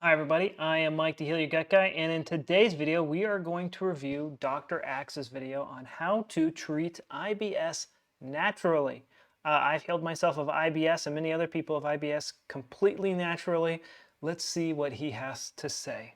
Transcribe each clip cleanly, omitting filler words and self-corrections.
Hi everybody, I am Mike the Heal Your Gut Guy, and in today's video we are going to review Dr. Axe's video on how to treat IBS naturally. I've healed myself of IBS and many other people of IBS completely naturally. Let's see what he has to say.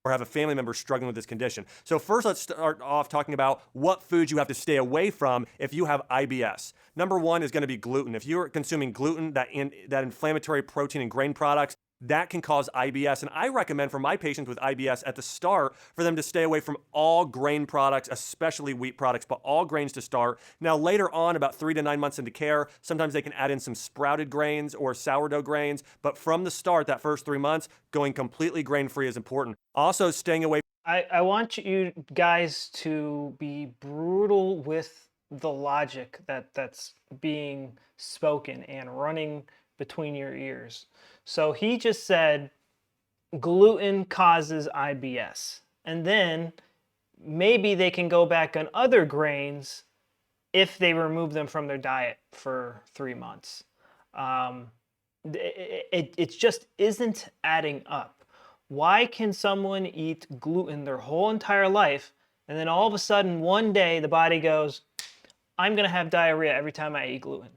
Or have a family member struggling with this condition. So first, let's start off talking about what foods you have to stay away from if you have IBS. Number one is going to be gluten. If you're consuming gluten, that inflammatory protein and grain products, that can cause IBS. And I recommend for my patients with IBS at the start for them to stay away from all grain products, especially wheat products, but all grains to start. Now, later on, about 3 to 9 months into care, sometimes they can add in some sprouted grains or sourdough grains. But from the start, that first 3 months, going completely grain-free is important. Also, staying away. I want you guys to be brutal with the logic that's being spoken and running between your ears. So he just said gluten causes IBS. And then maybe they can go back on other grains if they remove them from their diet for 3 months. Um, it just isn't adding up. Why can someone eat gluten their whole entire life and then all of a sudden one day the body goes, I'm going to have diarrhea every time I eat gluten?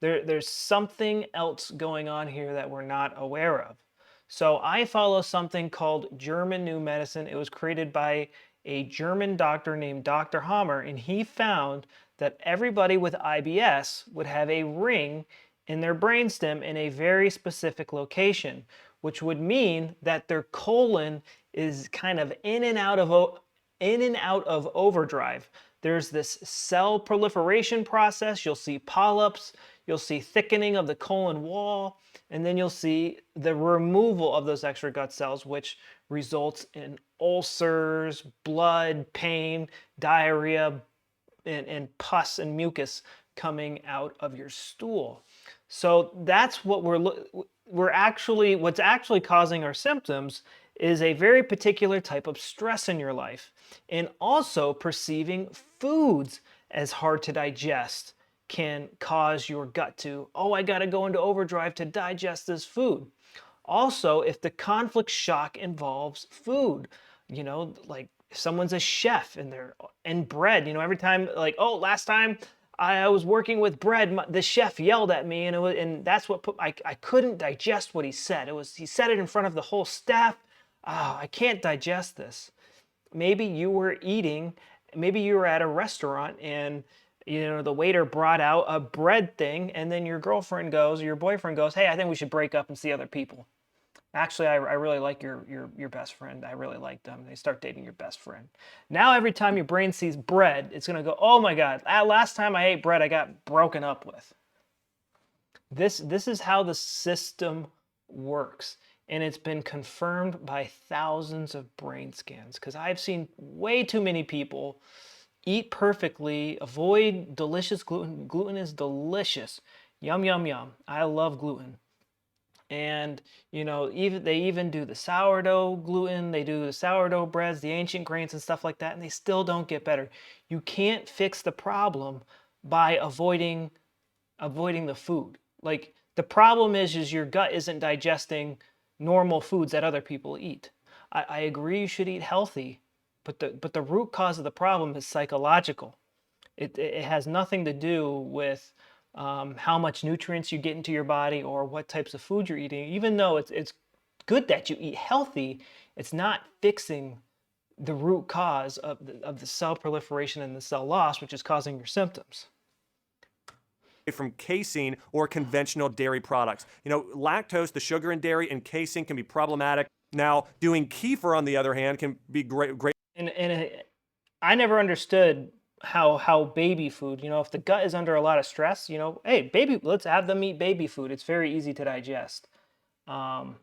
There's something else going on here that we're not aware of. So I follow something called German New Medicine. It was created by a German doctor named Dr. Hammer, and he found that everybody with IBS would have a ring in their brainstem in a very specific location, which would mean that their colon is kind of in and out of overdrive. There's this cell proliferation process. You'll see polyps, you'll see thickening of the colon wall, and then you'll see the removal of those extra gut cells, which results in ulcers, blood, pain, diarrhea, and pus and mucus coming out of your stool. So that's what what's actually causing our symptoms is a very particular type of stress in your life, and also perceiving foods as hard to digest can cause your gut to, oh, I got to go into overdrive to digest this food. Also, if the conflict shock involves food, like if someone's a chef and they're and bread, every time, like, oh, last time I was working with bread, the chef yelled at me, and that's what I couldn't digest what he said. He said it in front of the whole staff. Oh, I can't digest this. Maybe you were eating, maybe you were at a restaurant and the waiter brought out a bread thing, and then your girlfriend goes or your boyfriend goes, hey, I think we should break up and see other people. Actually, I really like your best friend. I really like them. They start dating your best friend. Now every time your brain sees bread, it's gonna go, oh my God, last time I ate bread, I got broken up with. This is how the system works. And it's been confirmed by thousands of brain scans, because I've seen way too many people eat perfectly, avoid delicious gluten. Gluten is delicious. Yum, yum, yum. I love gluten. And even they even do the sourdough gluten, they do the sourdough breads, the ancient grains and stuff like that, and they still don't get better. You can't fix the problem by avoiding the food. Like, the problem is your gut isn't digesting normal foods that other people eat. I agree you should eat healthy, but the root cause of the problem is psychological. It has nothing to do with how much nutrients you get into your body or what types of food you're eating. Even though it's good that you eat healthy, it's not fixing the root cause of the cell proliferation and the cell loss, which is causing your symptoms. From casein or conventional dairy products. Lactose, the sugar in dairy, and casein can be problematic. Now, doing kefir, on the other hand, can be great. I never understood how baby food, if the gut is under a lot of stress, hey, let's have them eat baby food. It's very easy to digest. And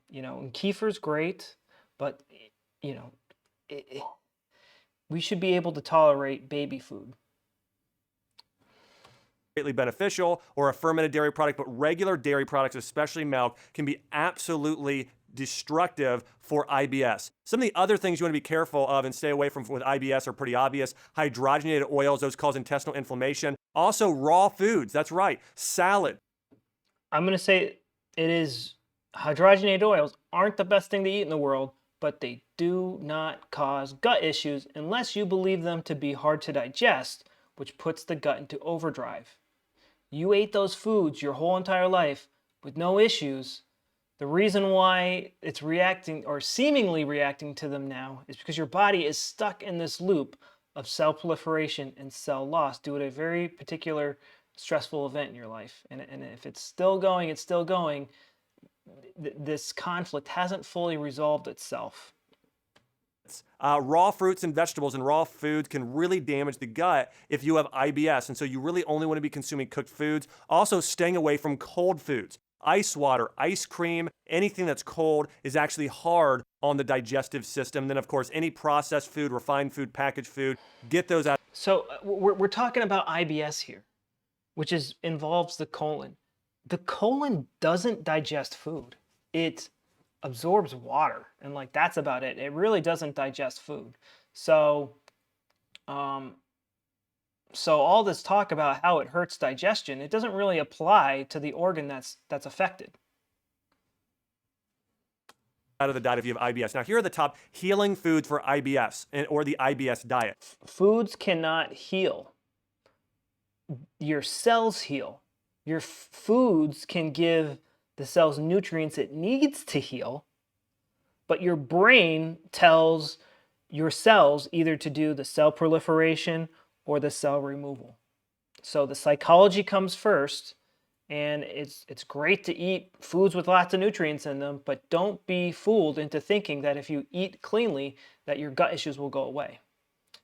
kefir's great, but you know, we should be able to tolerate baby food. Greatly beneficial, or a fermented dairy product, but regular dairy products, especially milk, can be absolutely destructive for IBS. Some of the other things you want to be careful of and stay away from with IBS are pretty obvious. Hydrogenated oils, those cause intestinal inflammation. Also, raw foods, that's right, salad. I'm going to say it is Hydrogenated oils aren't the best thing to eat in the world, but they do not cause gut issues unless you believe them to be hard to digest, which puts the gut into overdrive. You ate those foods your whole entire life with no issues. The reason why it's reacting or seemingly reacting to them now is because your body is stuck in this loop of cell proliferation and cell loss due to a very particular stressful event in your life. And if it's still going, it's still going. This conflict hasn't fully resolved itself. Raw fruits and vegetables and raw foods can really damage the gut if you have IBS. And so you really only want to be consuming cooked foods. Also, staying away from cold foods. Ice water, ice cream, anything that's cold is actually hard on the digestive system. Then, of course, any processed food, refined food, packaged food, get those out. So we're talking about IBS here, which involves the colon. The colon doesn't digest food. It absorbs water, and like that's about it. It really doesn't digest food. So so all this talk about how it hurts digestion, it doesn't really apply to the organ that's affected. Out of the diet if you have IBS. Now, here are the top healing foods for IBS or the IBS diet. Foods cannot heal. Your cells heal. Your foods can give the cells nutrients it needs to heal, but your brain tells your cells either to do the cell proliferation or the cell removal. So the psychology comes first, and it's great to eat foods with lots of nutrients in them, but don't be fooled into thinking that if you eat cleanly that your gut issues will go away.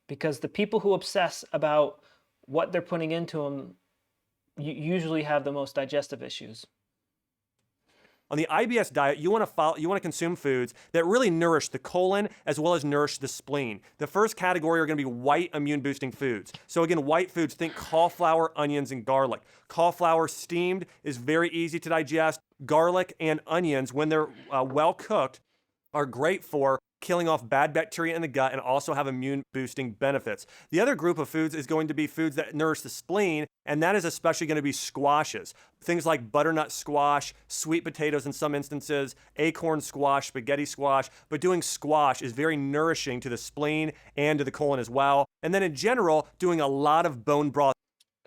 Because the people who obsess about what they're putting into them usually have the most digestive issues. On the IBS diet, you want to consume foods that really nourish the colon as well as nourish the spleen. The first category are going to be white immune boosting foods. So again, white foods, think cauliflower, onions, and garlic. Cauliflower steamed is very easy to digest. Garlic and onions, when they're well cooked, are great for killing off bad bacteria in the gut and also have immune boosting benefits. The other group of foods is going to be foods that nourish the spleen, and that is especially going to be squashes. Things like butternut squash, sweet potatoes in some instances, acorn squash, spaghetti squash, but doing squash is very nourishing to the spleen and to the colon as well. And then in general, doing a lot of bone broth.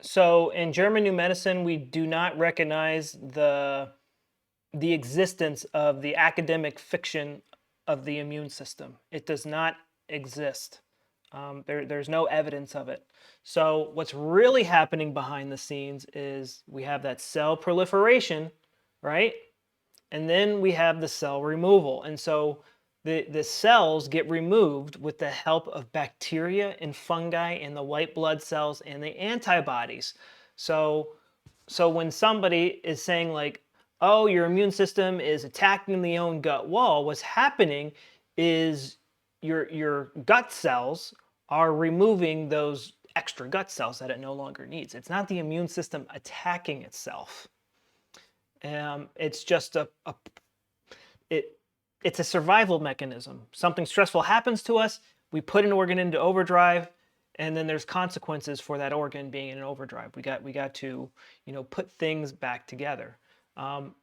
So in German New Medicine, we do not recognize the existence of the academic fiction of the immune system. It does not exist. There's no evidence of it. So what's really happening behind the scenes is we have that cell proliferation, right? And then we have the cell removal. And so the cells get removed with the help of bacteria and fungi and the white blood cells and the antibodies. So when somebody is saying like, oh, your immune system is attacking the own gut wall, what's happening is your gut cells are removing those extra gut cells that it no longer needs. It's not the immune system attacking itself. It's just it's a survival mechanism. Something stressful happens to us, we put an organ into overdrive, and then there's consequences for that organ being in overdrive. We got to, put things back together.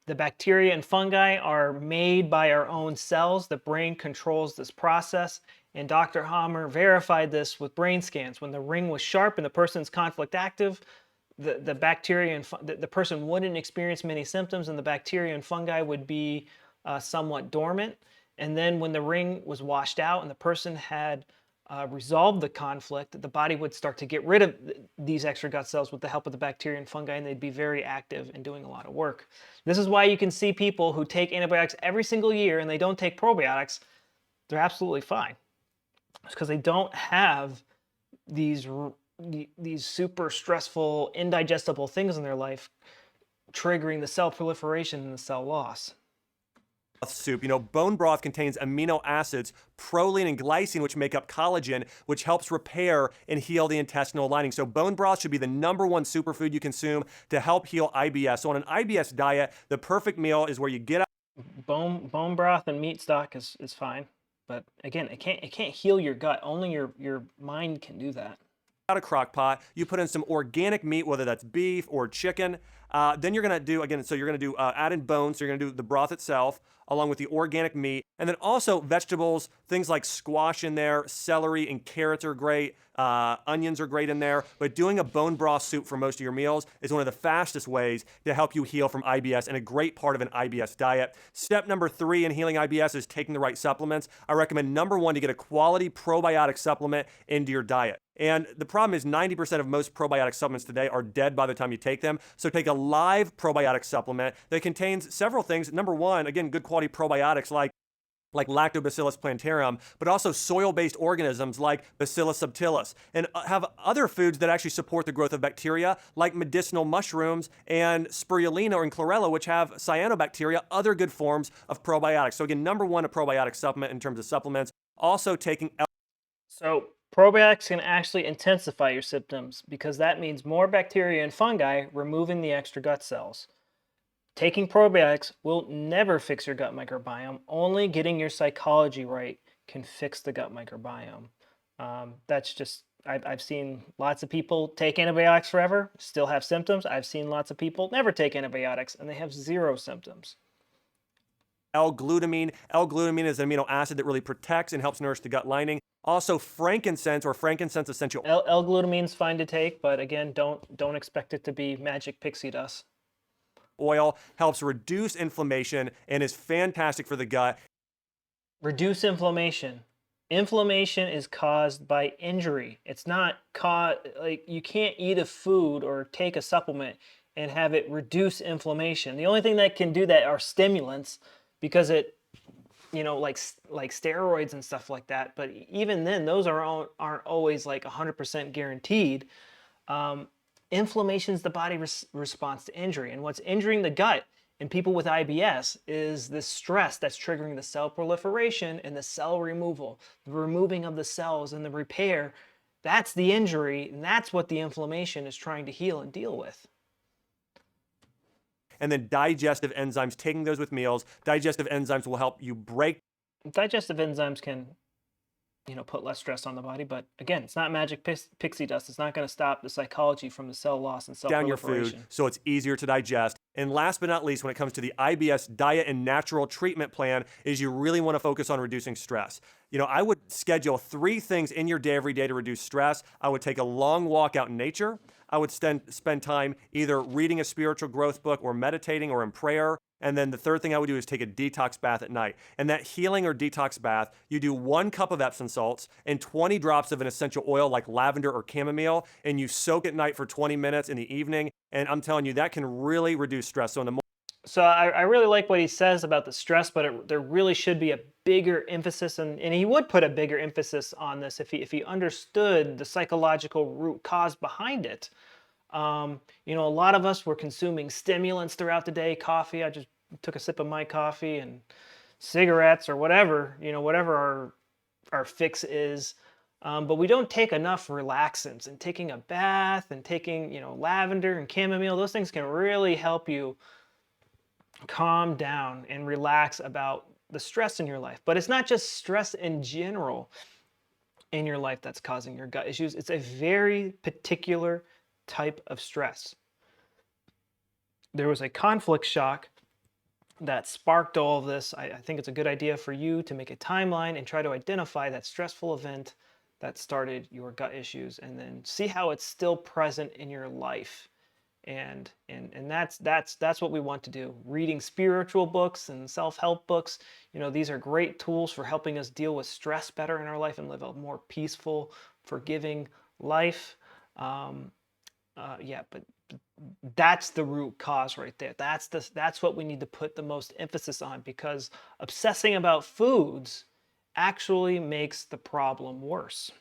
The bacteria and fungi are made by our own cells. The brain controls this process. And Dr. Hammer verified this with brain scans. When the ring was sharp and the person's conflict active, the bacteria and the person wouldn't experience many symptoms, and the bacteria and fungi would be somewhat dormant. And then when the ring was washed out and the person had resolved the conflict, the body would start to get rid of these extra gut cells with the help of the bacteria and fungi, and they'd be very active and doing a lot of work. This is why you can see people who take antibiotics every single year and they don't take probiotics. They're absolutely fine. It's because they don't have these super stressful, indigestible things in their life triggering the cell proliferation and the cell loss. Soup. Bone broth contains amino acids, proline and glycine, which make up collagen, which helps repair and heal the intestinal lining. So bone broth should be the #1 superfood you consume to help heal IBS. So on an IBS diet, the perfect meal is where you get up. Bone broth and meat stock is fine, but again, it can't heal your gut. Only your mind can do that. out a crock pot. You put in some organic meat, whether that's beef or chicken. Then you're gonna do again. So you're gonna do add in bones. So you're gonna do the broth itself along with the organic meat, and then also vegetables, things like squash in there, celery and carrots are great. Onions are great in there. But doing a bone broth soup for most of your meals is one of the fastest ways to help you heal from IBS and a great part of an IBS diet. Step number 3 in healing IBS is taking the right supplements. I recommend number 1 to get a quality probiotic supplement into your diet. And the problem is 90% of most probiotic supplements today are dead by the time you take them. So take a live probiotic supplement that contains several things. Number 1, again, good quality probiotics like Lactobacillus plantarum, but also soil-based organisms like Bacillus subtilis, and have other foods that actually support the growth of bacteria, like medicinal mushrooms and spirulina or chlorella, which have cyanobacteria, other good forms of probiotics. So again, number 1, a probiotic supplement in terms of supplements. Also taking So probiotics can actually intensify your symptoms because that means more bacteria and fungi removing the extra gut cells. Taking probiotics will never fix your gut microbiome. Only getting your psychology right can fix the gut microbiome. That's just, I've seen lots of people take antibiotics forever, still have symptoms. I've seen lots of people never take antibiotics and they have 0 symptoms. L-glutamine. L-glutamine is an amino acid that really protects and helps nourish the gut lining. Also, frankincense or frankincense essential L-glutamine's fine to take, but again, don't expect it to be magic pixie dust. oil helps reduce inflammation and is fantastic for the gut. Reduce inflammation. Inflammation is caused by injury. It's not like you can't eat a food or take a supplement and have it reduce inflammation. The only thing that can do that are stimulants because it, like steroids and stuff like that. But even then, those aren't always like 100% guaranteed. Inflammation is the body response to injury, and what's injuring the gut in people with IBS is the stress that's triggering the cell proliferation and the cell removal, the removing of the cells and the repair. That's the injury, and that's what the inflammation is trying to heal and deal with. And then digestive enzymes, taking those with meals. Digestive enzymes will help you break Digestive enzymes can, put less stress on the body, but again, it's not magic pixie dust. It's not going to stop the psychology from the cell loss and cell down your proliferation. food so it's easier to digest. And last but not least, when it comes to the IBS diet and natural treatment plan, is you really want to focus on reducing stress. I would schedule 3 things in your day every day to reduce stress. I would take a long walk out in nature. I would spend time either reading a spiritual growth book or meditating or in prayer. And then the third thing I would do is take a detox bath at night. And that healing or detox bath, you do 1 cup of Epsom salts and 20 drops of an essential oil like lavender or chamomile, and you soak at night for 20 minutes in the evening. And I'm telling you, that can really reduce stress. So in the morning, So I really like what he says about the stress, but there really should be a bigger emphasis, and he would put a bigger emphasis on this if he understood the psychological root cause behind it. A lot of us were consuming stimulants throughout the day, coffee. I just took a sip of my coffee and cigarettes or whatever, whatever our fix is. But we don't take enough relaxants, and taking a bath and taking, lavender and chamomile, those things can really help you calm down and relax about the stress in your life. But it's not just stress in general in your life that's causing your gut issues. It's a very particular type of stress. There was a conflict shock that sparked all of this. I think it's a good idea for you to make a timeline and try to identify that stressful event that started your gut issues, and then see how it's still present in your life. And that's what we want to do. Reading spiritual books and self-help books, these are great tools for helping us deal with stress better in our life and live a more peaceful, forgiving life. But that's the root cause right there. That's what we need to put the most emphasis on, because obsessing about foods actually makes the problem worse.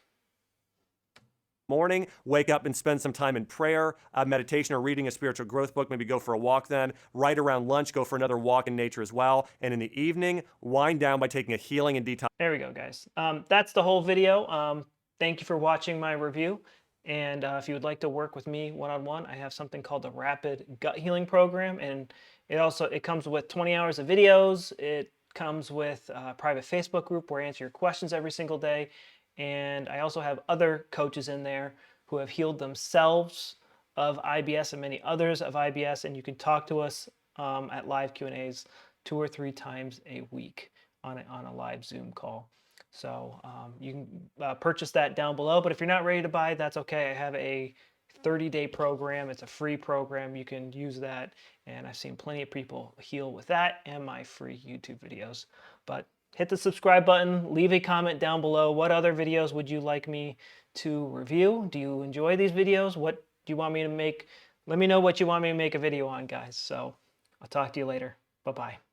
morning, wake up and spend some time in prayer, meditation, or reading a spiritual growth book. Maybe go for a walk then. Right around lunch, go for another walk in nature as well. And in the evening, wind down by taking a healing and detox. There we go, guys. That's the whole video. Thank you for watching my review. And if you would like to work with me one-on-one, I have something called the Rapid Gut Healing Program. And it comes with 20 hours of videos. It comes with a private Facebook group where I answer your questions every single day. And I also have other coaches in there who who have healed themselves of IBS and many others of IBS, and you can talk to us at live Q&As 2 or 3 times a week on a live Zoom call. So you can purchase that down below, but if you're not ready to buy, that's okay. I have a 30-day program. It's a free program. You can use that, and I've seen plenty of people heal with that and my free YouTube videos. But hit the subscribe button, leave a comment down below. What other videos would you like me to review? Do you enjoy these videos? What do you want me to make? Let me know what you want me to make a video on, guys. So I'll talk to you later. Bye-bye.